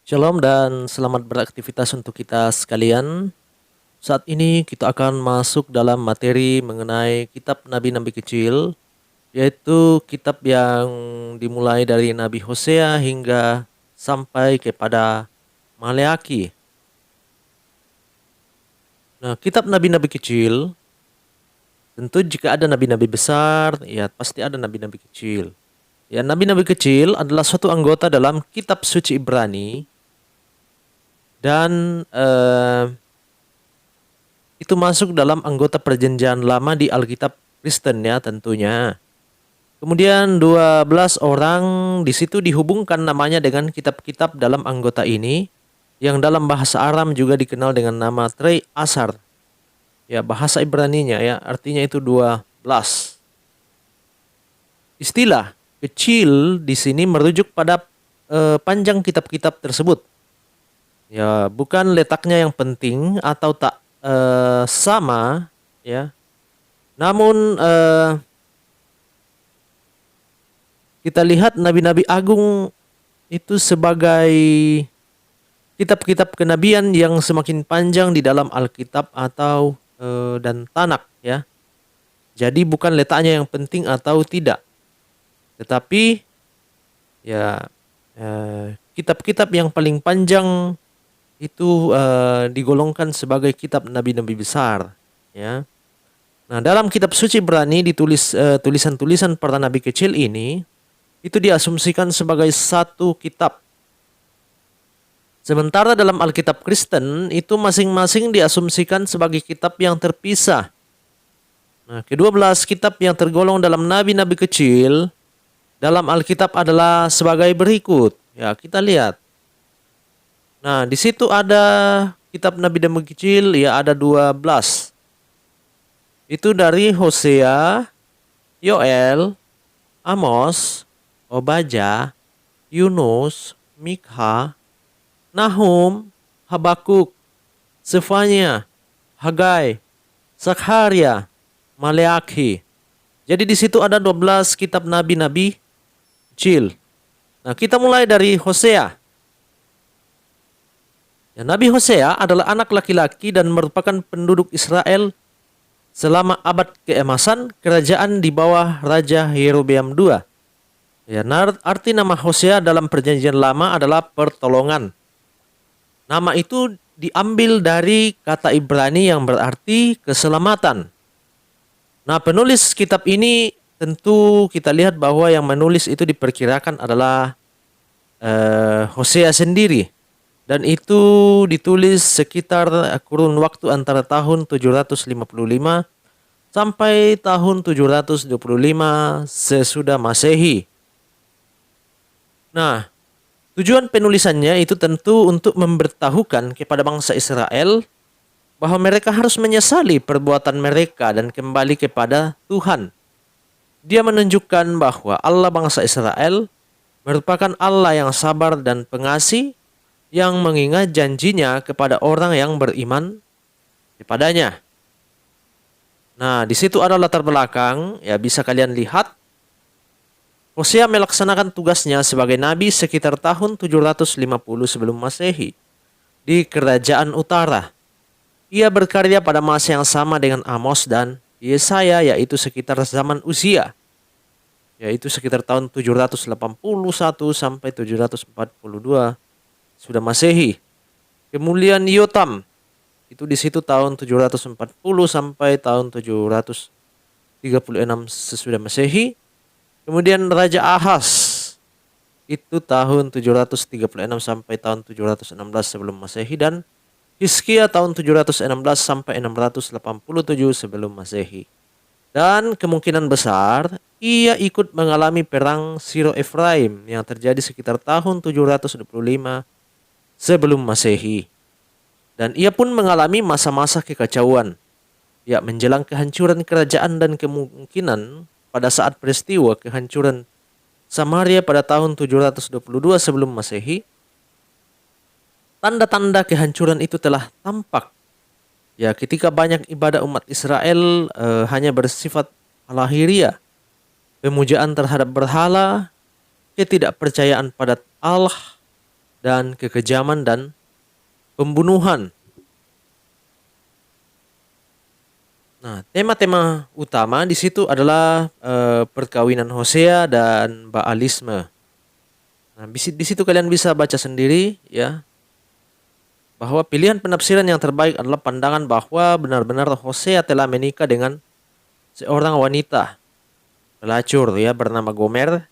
Shalom dan selamat beraktivitas untuk kita sekalian. Saat ini kita akan masuk dalam materi mengenai kitab nabi-nabi kecil, yaitu kitab yang dimulai dari Nabi Hosea hingga sampai kepada Maleaki. Nah, kitab nabi-nabi kecil, tentu jika ada nabi-nabi besar, ya pasti ada nabi-nabi kecil. Ya, nabi-nabi kecil adalah suatu anggota dalam kitab suci Ibrani dan itu masuk dalam anggota perjanjian lama di Alkitab Kristen ya tentunya. Kemudian 12 orang di situ dihubungkan namanya dengan kitab-kitab dalam anggota ini yang dalam bahasa Aram juga dikenal dengan nama Trei Asar. Ya, bahasa Ibraninya ya, artinya itu 12. Istilah kecil di sini merujuk pada panjang kitab-kitab tersebut. Ya, bukan letaknya yang penting atau tak sama ya. Namun kita lihat nabi-nabi agung itu sebagai kitab-kitab kenabian yang semakin panjang di dalam Alkitab atau dan Tanak ya. Jadi bukan letaknya yang penting atau tidak. Tetapi ya kitab-kitab yang paling panjang itu digolongkan sebagai kitab nabi-nabi besar ya. Nah, dalam kitab suci Ibrani ditulis tulisan-tulisan para nabi kecil ini itu diasumsikan sebagai satu kitab. Sementara dalam Alkitab Kristen itu masing-masing diasumsikan sebagai kitab yang terpisah. Nah, kedua belas kitab yang tergolong dalam nabi-nabi kecil dalam Alkitab adalah sebagai berikut. Ya, kita lihat. Nah, di situ ada kitab nabi-nabi kecil, ya ada 12. Itu dari Hosea, Yoel, Amos, Obadya, Yunus, Mikha, Nahum, Habakuk, Sefanya, Hagai, Zakharia, Maleakhi. Jadi di situ ada 12 kitab nabi-nabi kecil. Nah, kita mulai dari Hosea. Ya, Nabi Hosea adalah anak laki-laki dan merupakan penduduk Israel selama abad keemasan kerajaan di bawah Raja Yerobeam II. Ya, arti nama Hosea dalam perjanjian lama adalah pertolongan. Nama itu diambil dari kata Ibrani yang berarti keselamatan. Nah, penulis kitab ini tentu kita lihat bahwa yang menulis itu diperkirakan adalah Hosea sendiri. Dan itu ditulis sekitar kurun waktu antara tahun 755 sampai tahun 725 sesudah Masehi. Nah, tujuan penulisannya itu tentu untuk memberitahukan kepada bangsa Israel bahwa mereka harus menyesali perbuatan mereka dan kembali kepada Tuhan. Dia menunjukkan bahwa Allah bangsa Israel merupakan Allah yang sabar dan pengasih yang mengingat janjinya kepada orang yang beriman kepadanya. Nah, di situ ada latar belakang, ya bisa kalian lihat. Hosea melaksanakan tugasnya sebagai nabi sekitar tahun 750 sebelum Masehi di Kerajaan Utara. Ia berkarya pada masa yang sama dengan Amos dan Yesaya, yaitu sekitar zaman Uzia, yaitu sekitar tahun 781 sampai 742 sudah Masehi. Kemudian Yotam itu di situ tahun 740 sampai tahun 736 sesudah Masehi. Kemudian Raja Ahaz itu tahun 736 sampai tahun 716 sebelum Masehi, dan Hizkia tahun 716 sampai 687 sebelum Masehi. Dan kemungkinan besar ia ikut mengalami perang Siro Efraim yang terjadi sekitar tahun 725 sebelum Masehi. Dan ia pun mengalami masa-masa kekacauan, ya menjelang kehancuran kerajaan dan kemungkinan pada saat peristiwa kehancuran Samaria pada tahun 722 sebelum Masehi. Tanda-tanda kehancuran itu telah tampak. Ya, ketika banyak ibadah umat Israel hanya bersifat lahiriah, pemujaan terhadap berhala, ketidakpercayaan pada Allah, dan kekejaman dan pembunuhan. Nah, tema-tema utama di situ adalah perkawinan Hosea dan Baalisme. Nah, di situ kalian bisa baca sendiri ya, bahwa pilihan penafsiran yang terbaik adalah pandangan bahwa benar-benar Hosea telah menikah dengan seorang wanita pelacur ya bernama Gomer,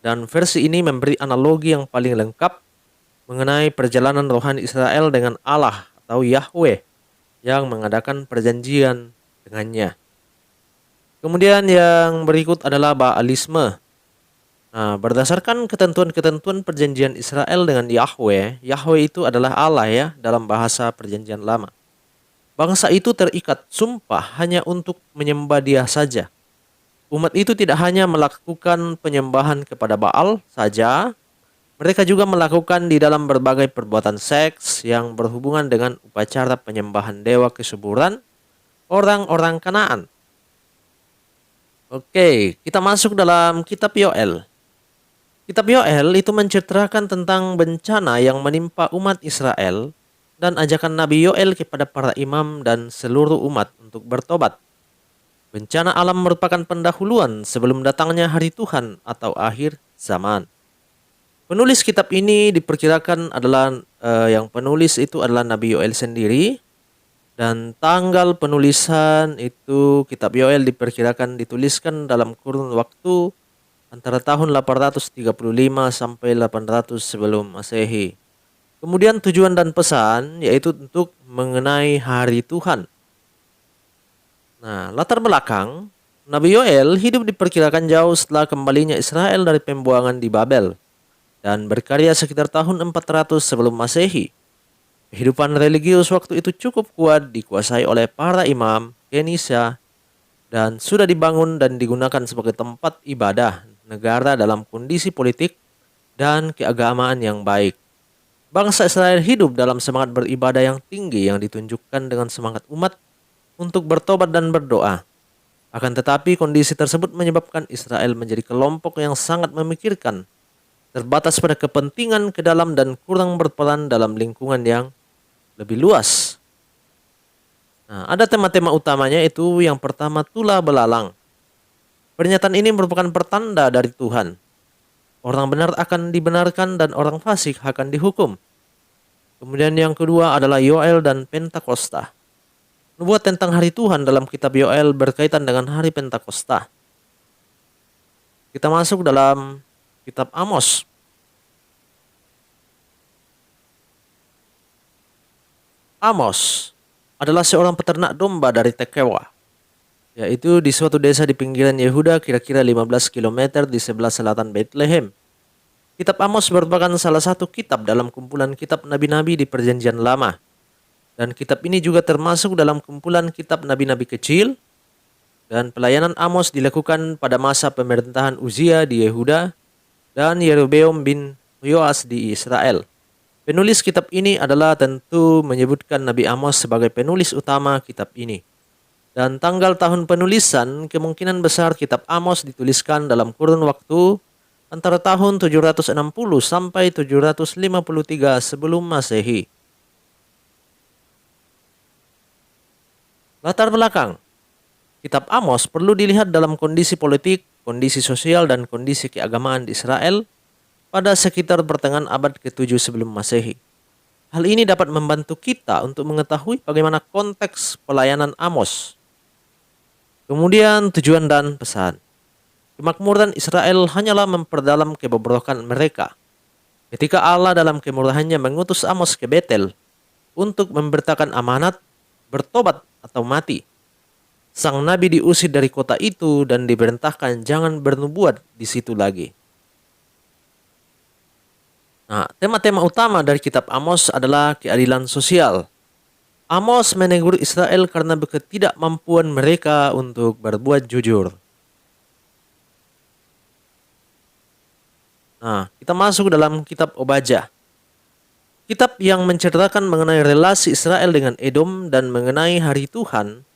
dan versi ini memberi analogi yang paling lengkap mengenai perjalanan rohani Israel dengan Allah atau Yahweh yang mengadakan perjanjian dengannya. Kemudian yang berikut adalah Baalisme. Nah, berdasarkan ketentuan-ketentuan perjanjian Israel dengan Yahweh, Yahweh itu adalah Allah ya dalam bahasa perjanjian lama. Bangsa itu terikat sumpah hanya untuk menyembah Dia saja. Umat itu tidak hanya melakukan penyembahan kepada Baal saja, mereka juga melakukan di dalam berbagai perbuatan seks yang berhubungan dengan upacara penyembahan dewa kesuburan orang-orang Kanaan. Oke, kita masuk dalam kitab Yoel. Kitab Yoel itu menceritakan tentang bencana yang menimpa umat Israel dan ajakan Nabi Yoel kepada para imam dan seluruh umat untuk bertobat. Bencana alam merupakan pendahuluan sebelum datangnya hari Tuhan atau akhir zaman. Penulis kitab ini diperkirakan adalah yang penulis itu adalah Nabi Yoel sendiri, dan tanggal penulisan itu kitab Yoel diperkirakan dituliskan dalam kurun waktu antara tahun 835 sampai 800 sebelum Masehi. Kemudian tujuan dan pesan yaitu untuk mengenai hari Tuhan. Nah, latar belakang, Nabi Yoel hidup diperkirakan jauh setelah kembalinya Israel dari pembuangan di Babel dan berkarya sekitar tahun 400 sebelum Masehi. Kehidupan religius waktu itu cukup kuat dikuasai oleh para imam, kenisa, dan sudah dibangun dan digunakan sebagai tempat ibadah negara dalam kondisi politik dan keagamaan yang baik. Bangsa Israel hidup dalam semangat beribadah yang tinggi yang ditunjukkan dengan semangat umat untuk bertobat dan berdoa. Akan tetapi kondisi tersebut menyebabkan Israel menjadi kelompok yang sangat memikirkan, terbatas pada kepentingan ke dalam dan kurang berperan dalam lingkungan yang lebih luas. Nah, ada tema-tema utamanya itu yang pertama tulah belalang. Pernyataan ini merupakan pertanda dari Tuhan. Orang benar akan dibenarkan dan orang fasik akan dihukum. Kemudian yang kedua adalah Yoel dan Pentakosta. Nubuat tentang hari Tuhan dalam kitab Yoel berkaitan dengan hari Pentakosta. Kita masuk dalam kitab Amos. Amos adalah seorang peternak domba dari Tekoa, yaitu di suatu desa di pinggiran Yehuda kira-kira 15 km di sebelah selatan Bethlehem. Kitab Amos merupakan salah satu kitab dalam kumpulan kitab nabi-nabi di Perjanjian Lama. Dan kitab ini juga termasuk dalam kumpulan kitab nabi-nabi kecil, dan pelayanan Amos dilakukan pada masa pemerintahan Uzia di Yehuda dan Yerobeam bin Yoas di Israel. Penulis kitab ini adalah tentu menyebutkan Nabi Amos sebagai penulis utama kitab ini. Dan tanggal tahun penulisan kemungkinan besar kitab Amos dituliskan dalam kurun waktu antara tahun 760 sampai 753 sebelum Masehi. Latar belakang, kitab Amos perlu dilihat dalam kondisi politik, kondisi sosial, dan kondisi keagamaan di Israel pada sekitar pertengahan abad ke-7 sebelum Masehi. Hal ini dapat membantu kita untuk mengetahui bagaimana konteks pelayanan Amos. Kemudian tujuan dan pesan. Kemakmuran Israel hanyalah memperdalam kebobrokan mereka. Ketika Allah dalam kemurahannya mengutus Amos ke Betel untuk memberitakan amanat, bertobat atau mati, sang nabi diusir dari kota itu dan diperintahkan jangan bernubuat di situ lagi. Nah, tema-tema utama dari kitab Amos adalah keadilan sosial. Amos menegur Israel karena ketidakmampuan mereka untuk berbuat jujur. Nah, kita masuk dalam kitab Obadya. Kitab yang menceritakan mengenai relasi Israel dengan Edom dan mengenai hari Tuhan.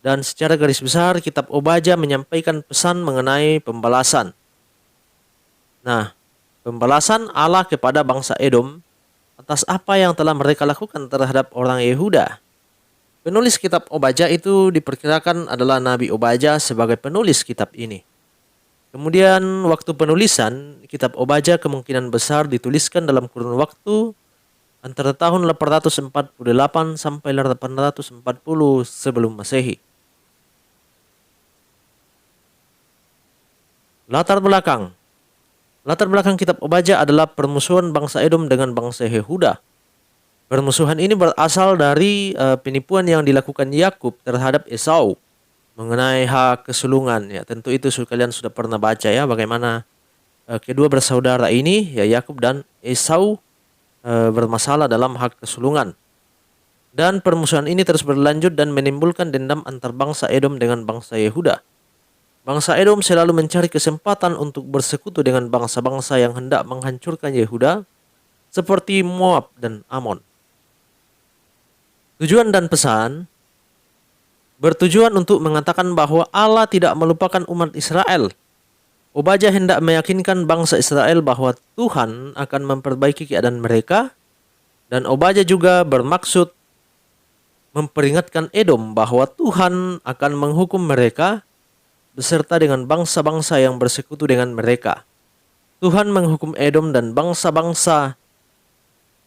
Dan secara garis besar, kitab Obadya menyampaikan pesan mengenai pembalasan. Nah, pembalasan Allah kepada bangsa Edom atas apa yang telah mereka lakukan terhadap orang Yehuda. Penulis kitab Obadya itu diperkirakan adalah Nabi Obadya sebagai penulis kitab ini. Kemudian waktu penulisan kitab Obadya kemungkinan besar dituliskan dalam kurun waktu antara tahun 848 sampai 840 sebelum Masehi. Latar belakang. Latar belakang kitab Obadya adalah permusuhan bangsa Edom dengan bangsa Yehuda. Permusuhan ini berasal dari penipuan yang dilakukan Yakub terhadap Esau mengenai hak kesulungan. Ya, tentu itu kalian sudah pernah baca ya, bagaimana kedua bersaudara ini, ya Yakub dan Esau, bermasalah dalam hak kesulungan. Dan permusuhan ini terus berlanjut dan menimbulkan dendam antar bangsa Edom dengan bangsa Yehuda. Bangsa Edom selalu mencari kesempatan untuk bersekutu dengan bangsa-bangsa yang hendak menghancurkan Yehuda, seperti Moab dan Amon. Tujuan dan pesan bertujuan untuk mengatakan bahwa Allah tidak melupakan umat Israel. Obadya hendak meyakinkan bangsa Israel bahwa Tuhan akan memperbaiki keadaan mereka, dan Obadya juga bermaksud memperingatkan Edom bahwa Tuhan akan menghukum mereka beserta dengan bangsa-bangsa yang bersekutu dengan mereka. Tuhan menghukum Edom dan bangsa-bangsa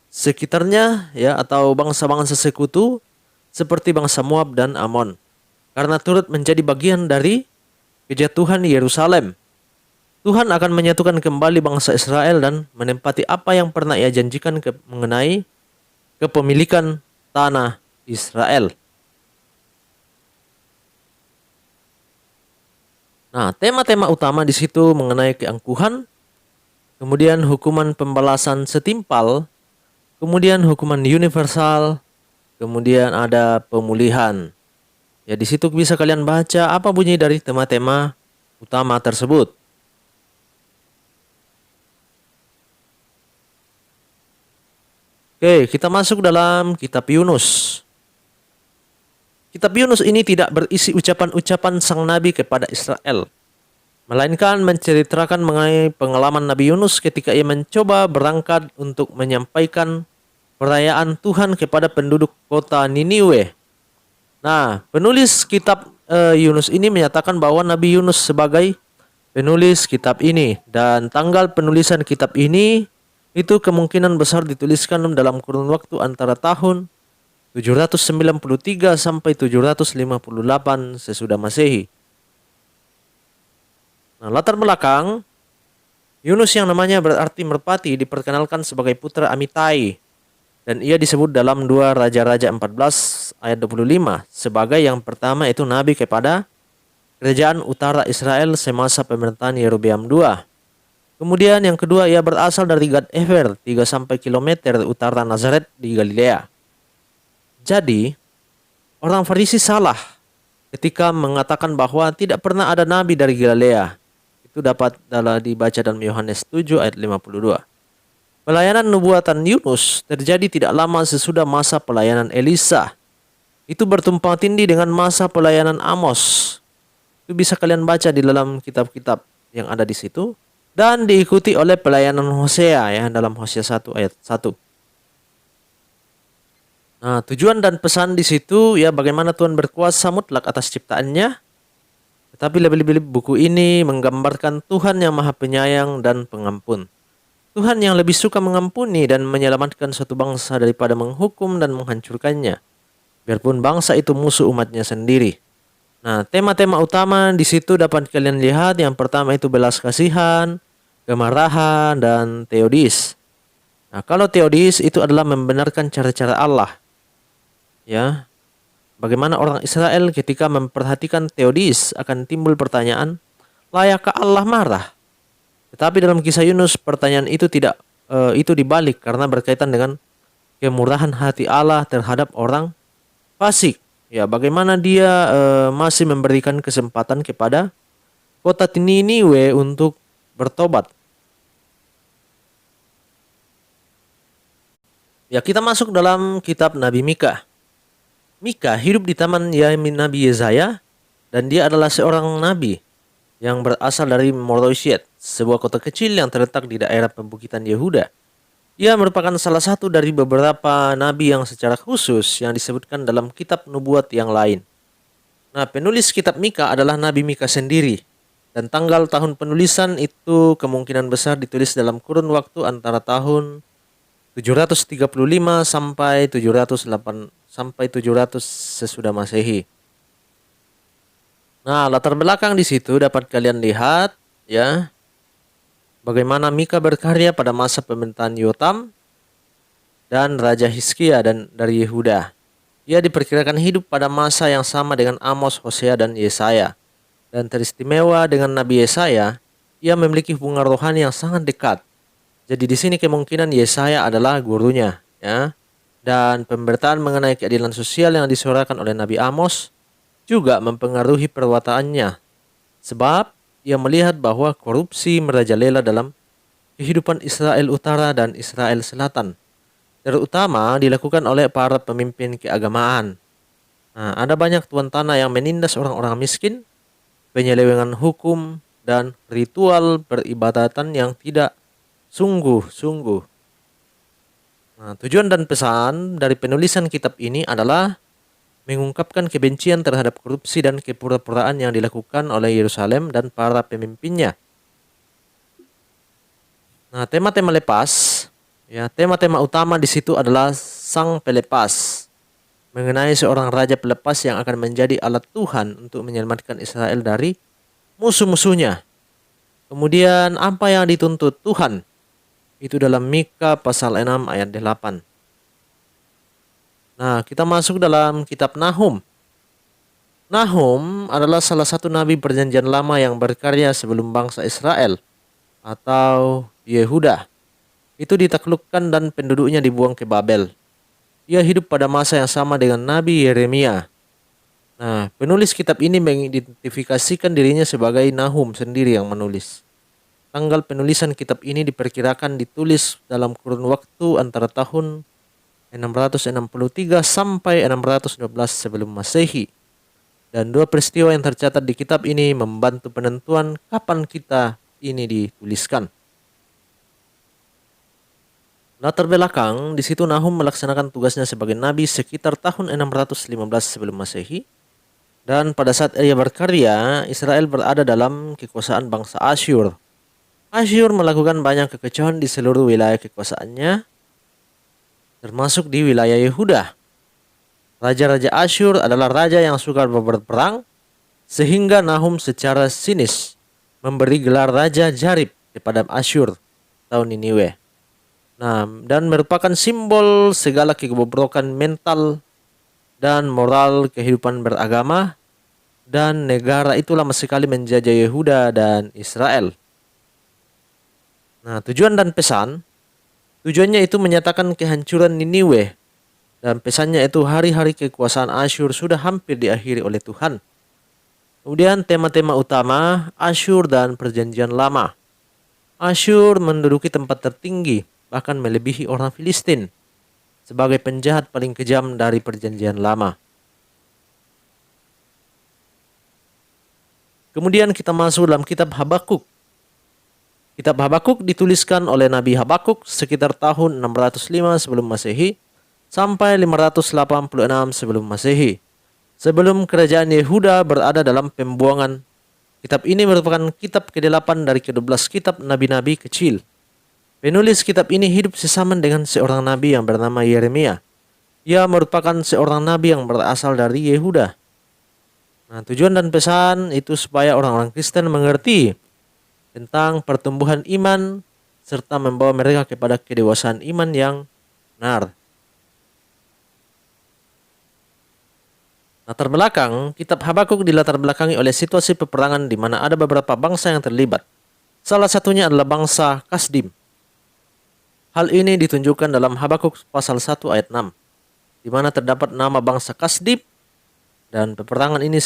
sekitarnya, ya, atau bangsa-bangsa sekutu seperti bangsa Moab dan Amon, karena turut menjadi bagian dari kejatuhan Yerusalem. Tuhan akan menyatukan kembali bangsa Israel dan menempati apa yang pernah Ia janjikan mengenai kepemilikan tanah Israel. Nah, tema-tema utama di situ mengenai keangkuhan, kemudian hukuman pembalasan setimpal, kemudian hukuman universal, kemudian ada pemulihan. Ya, di situ bisa kalian baca apa bunyi dari tema-tema utama tersebut. Oke, kita masuk dalam kitab Yunus. Kitab Yunus ini tidak berisi ucapan-ucapan sang nabi kepada Israel, melainkan menceritakan mengenai pengalaman Nabi Yunus ketika ia mencoba berangkat untuk menyampaikan perayaan Tuhan kepada penduduk kota Niniwe. Nah, penulis kitab Yunus ini menyatakan bahwa Nabi Yunus sebagai penulis kitab ini, dan tanggal penulisan kitab ini itu kemungkinan besar dituliskan dalam kurun waktu antara tahun 793 sampai 758 sesudah Masehi. Nah, latar belakang Yunus yang namanya berarti merpati diperkenalkan sebagai putra Amitai, dan ia disebut dalam 2 Raja-Raja 14 ayat 25 sebagai yang pertama itu nabi kepada kerajaan utara Israel semasa pemerintahan Yerobeam II. Kemudian yang kedua, ia berasal dari Gad Efer 3 km utara Nazaret di Galilea. Jadi, orang Farisi salah ketika mengatakan bahwa tidak pernah ada nabi dari Galilea. Itu dapat dibaca dalam Yohanes 7 ayat 52. Pelayanan nubuatan Yunus terjadi tidak lama sesudah masa pelayanan Elisa. Itu bertumpang tindih dengan masa pelayanan Amos. Itu bisa kalian baca di dalam kitab-kitab yang ada di situ. Dan diikuti oleh pelayanan Hosea, ya, dalam Hosea 1 ayat 1. Nah, tujuan dan pesan di situ, ya, bagaimana Tuhan berkuasa mutlak atas ciptaannya. Tetapi lebih-lebih buku ini menggambarkan Tuhan yang Maha Penyayang dan Pengampun. Tuhan yang lebih suka mengampuni dan menyelamatkan suatu bangsa daripada menghukum dan menghancurkannya, biarpun bangsa itu musuh umatnya sendiri. Nah, tema-tema utama di situ dapat kalian lihat. Yang pertama itu belas kasihan, kemarahan, dan teodis. Nah, kalau teodis itu adalah membenarkan cara-cara Allah. Ya, bagaimana orang Israel ketika memperhatikan teodis akan timbul pertanyaan, layakkah Allah marah? Tetapi dalam kisah Yunus pertanyaan itu tidak itu dibalik karena berkaitan dengan kemurahan hati Allah terhadap orang fasik. Ya, bagaimana dia masih memberikan kesempatan kepada kota Niniwe untuk bertobat. Ya, kita masuk dalam kitab Nabi Mika. Mika hidup di taman Nabi Yesaya, dan dia adalah seorang nabi yang berasal dari Moroshet, sebuah kota kecil yang terletak di daerah pembukitan Yehuda. Ia merupakan salah satu dari beberapa nabi yang secara khusus yang disebutkan dalam kitab nubuat yang lain. Nah, penulis kitab Mika adalah Nabi Mika sendiri. Dan tanggal tahun penulisan itu kemungkinan besar ditulis dalam kurun waktu antara tahun 735 sampai 708 sampai 700 sesudah Masehi. Nah, latar belakang di situ dapat kalian lihat ya, bagaimana Mika berkarya pada masa pemerintahan Yotam dan Raja Hizkia dan dari Yehuda. Ia diperkirakan hidup pada masa yang sama dengan Amos, Hosea, dan Yesaya. Dan teristimewa dengan Nabi Yesaya, ia memiliki hubungan rohani yang sangat dekat. Jadi di sini kemungkinan Yesaya adalah gurunya, ya. Dan pemberitaan mengenai keadilan sosial yang disuarakan oleh Nabi Amos juga mempengaruhi perwataannya. Sebab ia melihat bahwa korupsi merajalela dalam kehidupan Israel Utara dan Israel Selatan, terutama dilakukan oleh para pemimpin keagamaan. Nah, ada banyak tuan tanah yang menindas orang-orang miskin, penyelewengan hukum, dan ritual peribadatan yang tidak sungguh-sungguh. Nah, tujuan dan pesan dari penulisan kitab ini adalah mengungkapkan kebencian terhadap korupsi dan kepura-puraan yang dilakukan oleh Yerusalem dan para pemimpinnya. Nah, tema-tema lepas, ya, tema-tema utama di situ adalah sang pelepas, mengenai seorang raja pelepas yang akan menjadi alat Tuhan untuk menyelamatkan Israel dari musuh-musuhnya. Kemudian apa yang dituntut Tuhan? Itu dalam Mika pasal 6 ayat 8. Nah, kita masuk dalam kitab Nahum. Nahum adalah salah satu nabi perjanjian lama yang berkarya sebelum bangsa Israel atau Yehuda itu ditaklukkan dan penduduknya dibuang ke Babel. Ia hidup pada masa yang sama dengan Nabi Yeremia. Nah, penulis kitab ini mengidentifikasikan dirinya sebagai Nahum sendiri yang menulis. Tanggal penulisan kitab ini diperkirakan ditulis dalam kurun waktu antara tahun 663 sampai 612 sebelum Masehi. Dan dua peristiwa yang tercatat di kitab ini membantu penentuan kapan kita ini dituliskan. Latar belakang, di situ Nahum melaksanakan tugasnya sebagai nabi sekitar tahun 615 sebelum Masehi. Dan pada saat ia berkarya, Israel berada dalam kekuasaan bangsa Asyur. Asyur melakukan banyak kekacauan di seluruh wilayah kekuasaannya, termasuk di wilayah Yehuda. Raja-raja Asyur adalah raja yang suka berperang, sehingga Nahum secara sinis memberi gelar Raja Jarib kepada Asyur atau Niniwe. Nah, dan merupakan simbol segala kebobrokan mental dan moral kehidupan beragama, dan negara itu lama sekali menjajah Yehuda dan Israel. Nah, tujuan dan pesan, tujuannya itu menyatakan kehancuran Niniwe. Dan pesannya itu hari-hari kekuasaan Asyur sudah hampir diakhiri oleh Tuhan. Kemudian tema-tema utama Asyur dan perjanjian lama. Asyur menduduki tempat tertinggi, bahkan melebihi orang Filistin, sebagai penjahat paling kejam dari perjanjian lama. Kemudian kita masuk dalam kitab Habakuk. Kitab Habakuk dituliskan oleh Nabi Habakuk sekitar tahun 605 sebelum Masehi sampai 586 sebelum Masehi. Sebelum kerajaan Yehuda berada dalam pembuangan. Kitab ini merupakan kitab ke-8 dari ke-12 kitab nabi-nabi kecil. Penulis kitab ini hidup sesaman dengan seorang nabi yang bernama Yeremia. Ia merupakan seorang nabi yang berasal dari Yehuda. Nah, tujuan dan pesan itu supaya orang-orang Kristen mengerti tentang pertumbuhan iman serta membawa mereka kepada kedewasaan iman yang benar. Latar belakang, kitab Habakuk dilatar belakangi oleh situasi peperangan di mana ada beberapa bangsa yang terlibat. Salah satunya adalah bangsa Kasdim. Hal ini ditunjukkan dalam Habakuk pasal 1 ayat 6, di mana terdapat nama bangsa Kasdim, dan peperangan ini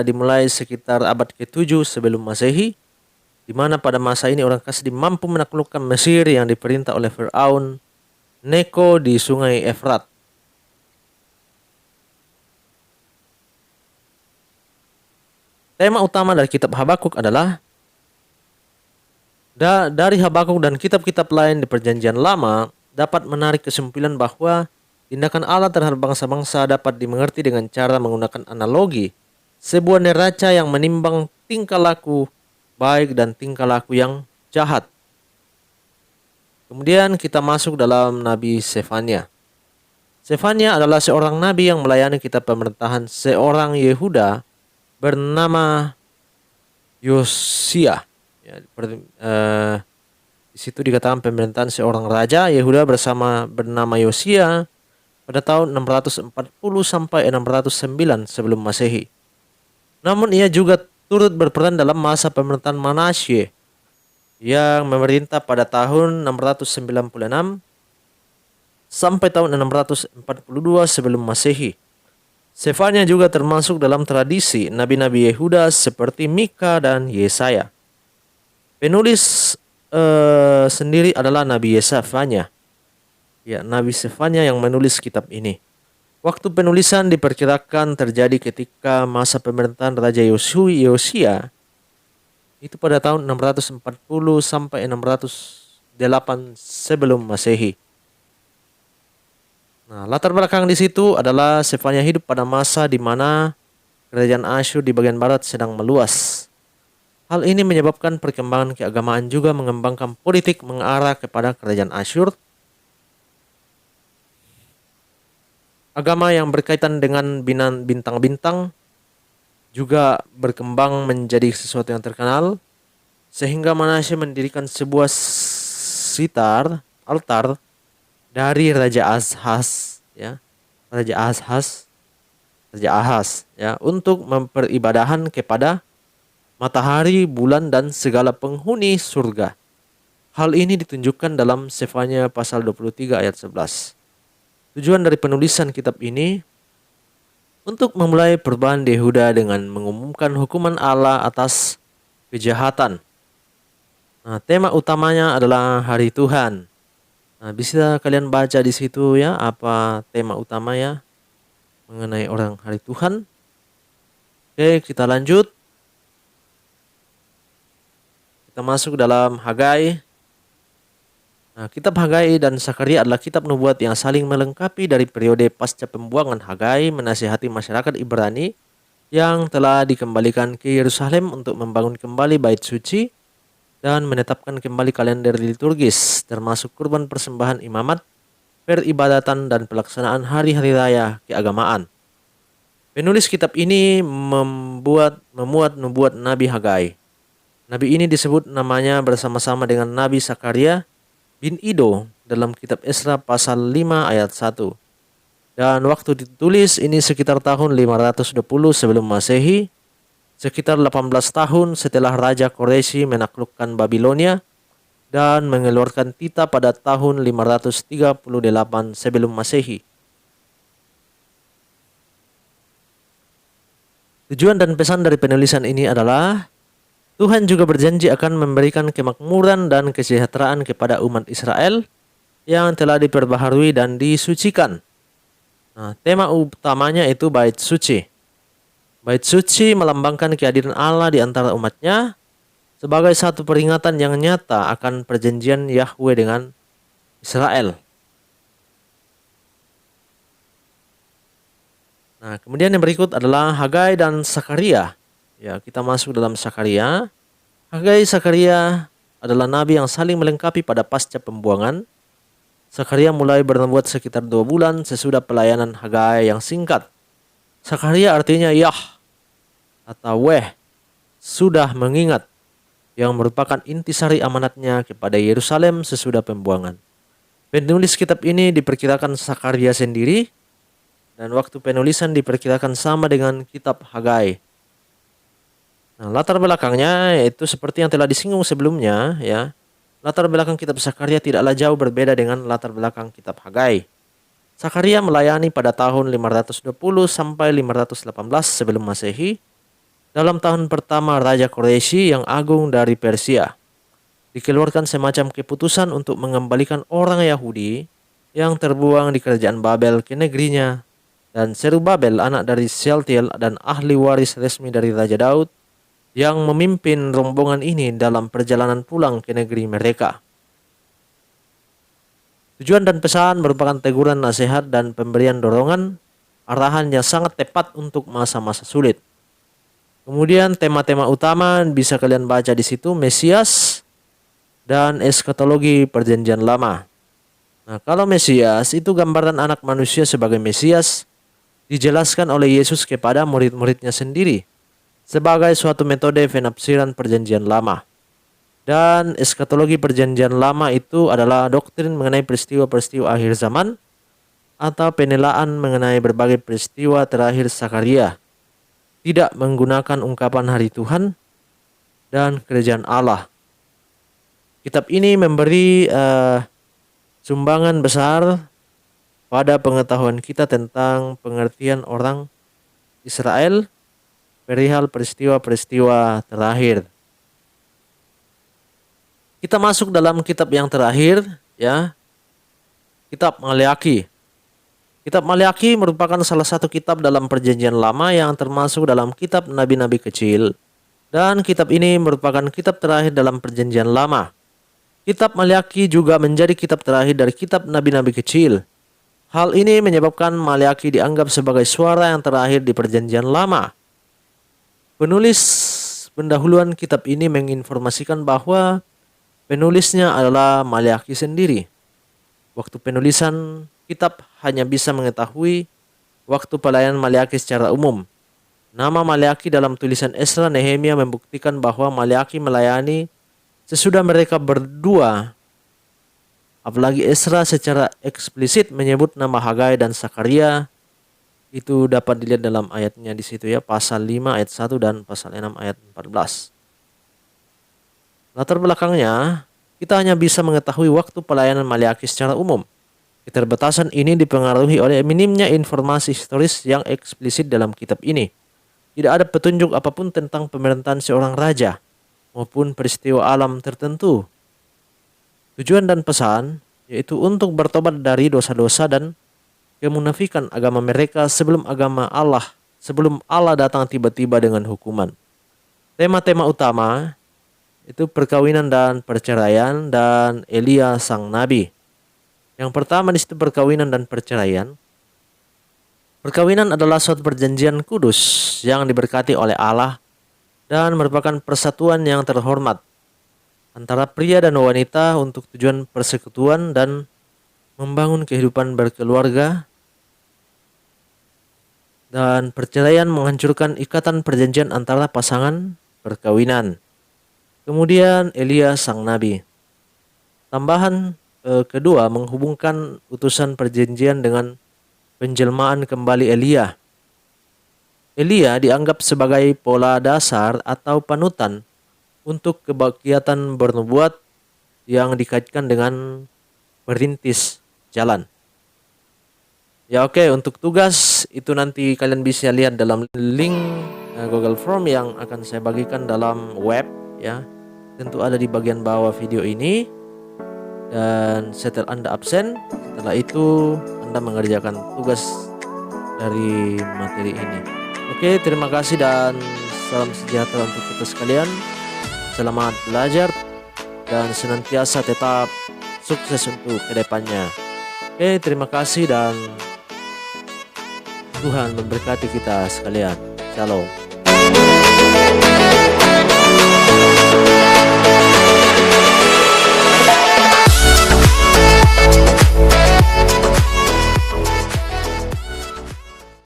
dimulai sekitar abad ke-7 sebelum Masehi, di mana pada masa ini orang Kasdim mampu menaklukkan Mesir yang diperintah oleh Firaun Neko di sungai Efrat. Tema utama dari kitab Habakuk adalah Dari Habakuk dan kitab-kitab lain di Perjanjian Lama dapat menarik kesimpulan bahwa tindakan Allah terhadap bangsa-bangsa dapat dimengerti dengan cara menggunakan analogi, sebuah neraca yang menimbang tingkah laku baik dan tingkah laku yang jahat. Kemudian kita masuk dalam Nabi Sefania. Sefania adalah seorang nabi yang melayani kitab pemerintahan seorang Yehuda bernama Yosia. Ya, di situ dikatakan pemerintahan seorang raja Yehuda bernama Yosia pada tahun 640 sampai 609 sebelum Masehi. Namun ia juga turut berperan dalam masa pemerintahan Manasye yang memerintah pada tahun 696 sampai tahun 642 sebelum Masehi. Sefania juga termasuk dalam tradisi nabi-nabi Yehuda seperti Mika dan Yesaya. Penulis sendiri adalah Nabi Sefania. Ya, Nabi Sefania yang menulis kitab ini. Waktu penulisan diperkirakan terjadi ketika masa pemerintahan Raja Yosia itu pada tahun 640 sampai 608 sebelum Masehi. Nah, latar belakang di situ adalah Sefania hidup pada masa di mana kerajaan Asyur di bagian barat sedang meluas. Hal ini menyebabkan perkembangan keagamaan juga mengembangkan politik mengarah kepada kerajaan Asyur. Agama yang berkaitan dengan bintang-bintang juga berkembang menjadi sesuatu yang terkenal, sehingga Manasye mendirikan sebuah altar dari Raja Ahaz, ya, Raja Ahaz, ya, untuk memperibadahan kepada matahari, bulan, dan segala penghuni surga. Hal ini ditunjukkan dalam Sefania pasal 23 ayat 11. Tujuan dari penulisan kitab ini untuk memulai perubahan di Yehuda dengan mengumumkan hukuman Allah atas kejahatan. Nah, tema utamanya adalah hari Tuhan. Nah, bisa kalian baca di situ ya apa tema utamanya mengenai orang hari Tuhan. Oke, kita lanjut. Kita masuk dalam Hagai. Nah, kitab Hagai dan Sakaria adalah kitab nubuat yang saling melengkapi dari periode pasca pembuangan. Hagai menasihati masyarakat Ibrani yang telah dikembalikan ke Yerusalem untuk membangun kembali bait suci dan menetapkan kembali kalender liturgis, termasuk kurban persembahan imamat, peribadatan, dan pelaksanaan hari-hari raya keagamaan. Penulis kitab ini memuat nubuat Nabi Hagai. Nabi ini disebut namanya bersama-sama dengan Nabi Sakaria bin Ido dalam kitab Esra pasal 5 ayat 1. Dan waktu ditulis ini sekitar tahun 520 sebelum Masehi, sekitar 18 tahun setelah Raja Koreshi menaklukkan Babilonia dan mengeluarkan Tita pada tahun 538 sebelum Masehi. Tujuan dan pesan dari penulisan ini adalah Tuhan juga berjanji akan memberikan kemakmuran dan kesejahteraan kepada umat Israel yang telah diperbaharui dan disucikan. Nah, tema utamanya itu bait suci. Bait suci melambangkan kehadiran Allah di antara umatnya sebagai satu peringatan yang nyata akan perjanjian Yahweh dengan Israel. Nah, kemudian yang berikut adalah Hagai dan Sakaria. Ya, kita masuk dalam Sakaria. Hagai Sakaria adalah nabi yang saling melengkapi pada pasca pembuangan. Sakaria mulai bernubuat sekitar 2 bulan sesudah pelayanan Hagai yang singkat. Sakaria artinya Yah atau Weh, sudah mengingat, yang merupakan intisari amanatnya kepada Yerusalem sesudah pembuangan. Penulis kitab ini diperkirakan Sakaria sendiri, dan waktu penulisan diperkirakan sama dengan kitab Hagai. Nah, latar belakangnya yaitu seperti yang telah disinggung sebelumnya, ya. Latar belakang kitab Sakaria tidaklah jauh berbeda dengan latar belakang kitab Hagai. Sakaria melayani pada tahun 520 sampai 518 sebelum Masehi dalam tahun pertama Raja Koreshi yang agung dari Persia. Dikeluarkan semacam keputusan untuk mengembalikan orang Yahudi yang terbuang di kerajaan Babel ke negerinya, dan Serubabel anak dari Shealtiel dan ahli waris resmi dari Raja Daud yang memimpin rombongan ini dalam perjalanan pulang ke negeri mereka. Tujuan dan pesan merupakan teguran, nasihat, dan pemberian dorongan arahan yang sangat tepat untuk masa-masa sulit. Kemudian tema-tema utama bisa kalian baca di situ, Mesias dan eskatologi perjanjian lama. Nah, kalau Mesias itu gambaran anak manusia sebagai Mesias dijelaskan oleh Yesus kepada murid-muridnya sendiri sebagai suatu metode penafsiran perjanjian lama. Dan eskatologi perjanjian lama itu adalah doktrin mengenai peristiwa-peristiwa akhir zaman atau penelaan mengenai berbagai peristiwa terakhir Sakaria. Tidak menggunakan ungkapan hari Tuhan dan kerajaan Allah. Kitab ini memberi sumbangan besar pada pengetahuan kita tentang pengertian orang Israel perihal peristiwa-peristiwa terakhir. Kita masuk dalam kitab yang terakhir, ya, kitab Maleakhi. Kitab Maleakhi merupakan salah satu kitab dalam perjanjian lama yang termasuk dalam kitab nabi-nabi kecil. Dan kitab ini merupakan kitab terakhir dalam perjanjian lama. Kitab Maleakhi juga menjadi kitab terakhir dari kitab nabi-nabi kecil. Hal ini menyebabkan Maleakhi dianggap sebagai suara yang terakhir di perjanjian lama. Penulis pendahuluan kitab ini menginformasikan bahwa penulisnya adalah Maleakhi sendiri. Waktu penulisan kitab hanya bisa mengetahui waktu pelayanan Maleakhi secara umum. Nama Maleakhi dalam tulisan Ezra Nehemia membuktikan bahwa Maleakhi melayani sesudah mereka berdua. Apalagi Ezra secara eksplisit menyebut nama Hagai dan Sakaria. Itu dapat dilihat dalam ayatnya di situ, ya, pasal 5 ayat 1 dan pasal 6 ayat 14. Latar belakangnya, kita hanya bisa mengetahui waktu pelayanan Maleakhi secara umum. Keterbatasan ini dipengaruhi oleh minimnya informasi historis yang eksplisit dalam kitab ini. Tidak ada petunjuk apapun tentang pemerintahan seorang raja maupun peristiwa alam tertentu. Tujuan dan pesan yaitu untuk bertobat dari dosa-dosa dan kemunafikan agama mereka sebelum Allah datang tiba-tiba dengan hukuman. Tema-tema utama itu perkawinan dan perceraian dan Elia sang nabi. Yang pertama di situ perkawinan dan perceraian. Perkawinan adalah suatu perjanjian kudus yang diberkati oleh Allah dan merupakan persatuan yang terhormat antara pria dan wanita untuk tujuan persekutuan dan membangun kehidupan berkeluarga. Dan perceraian menghancurkan ikatan perjanjian antara pasangan perkawinan. Kemudian Elia sang nabi. Tambahan kedua menghubungkan utusan perjanjian dengan penjelmaan kembali Elia. Elia dianggap sebagai pola dasar atau panutan untuk kegiatan bernubuat yang dikaitkan dengan perintis jalan. Ya, oke, untuk tugas itu nanti kalian bisa lihat dalam link Google Form yang akan saya bagikan dalam web, ya. Tentu ada di bagian bawah video ini. Dan setelah Anda absen, setelah itu Anda mengerjakan tugas dari materi ini. Oke, terima kasih dan salam sejahtera untuk kita sekalian. Selamat belajar dan senantiasa tetap sukses untuk kedepannya. Oke, terima kasih dan Tuhan memberkati kita sekalian. Shalom.